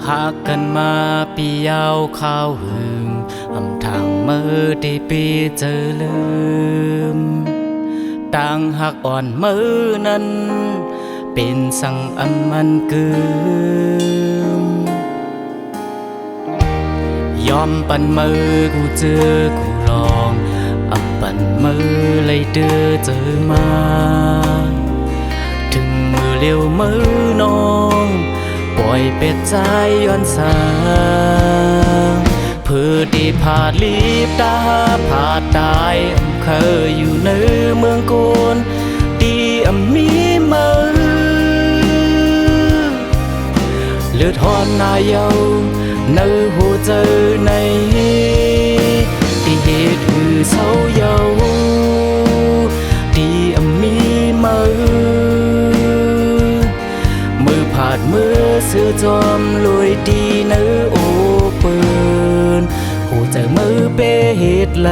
หากกันมาปียาวข้าวหึงอำทางมือได้ปีเจอลืมต่างหักอ่อนมือนั้นเป็นสั่งอันมันเกิมยอมปันมือกูเจอกูลองอับปันมือเลยเดือเจอมาถึงมือเลี้ยวมือน้องปล่อยเป็ดใจย้อนสางเพื่อดีผาดลีบตาผาดตายเคยอยู่ในเมืองโกนดีมีมือเลือดหอนนายเยาในหัวใจในที่เหตุคือเศร้าเยาดีมีมือผาดมือเสื้อจอมลอยดีเนื้อโอเปินหัวใจมือเปเหตุเล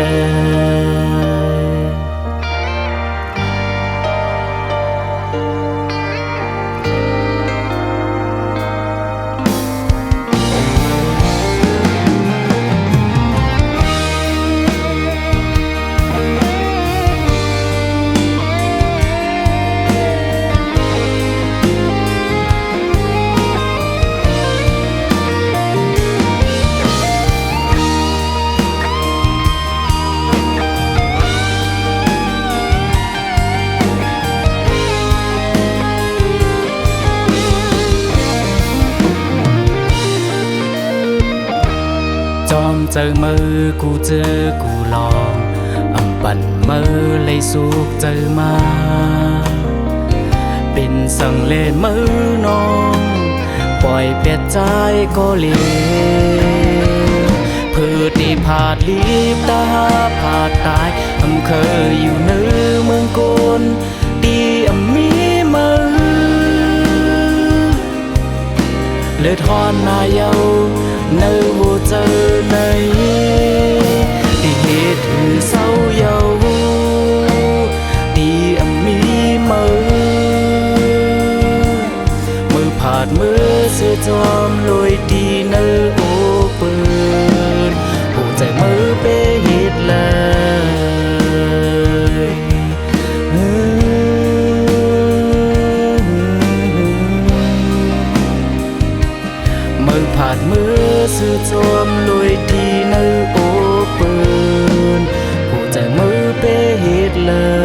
ยจอมเจอมือกูเจอกูลองอำปั่นมือเลยสุกเจอมาเป็นสั่งเล่นมือน้องปล่อยเปียดใจก็เลี้ยเพื่อที่ผาดลีบตาผาดตายเคยอยู่ในเมืองโกนดีมีมือเลือดหอนนายเยาในหัวใจในที่เหตุคือเศร้าเยาดีมีมือผาดมือเสื้อจอมลอยดีในโอเปินหัวใจมือเปเหตุเลยมือผาดมือเสื้อจอมลอยดีในโอเปินหัวใจมือเปเหตุเลย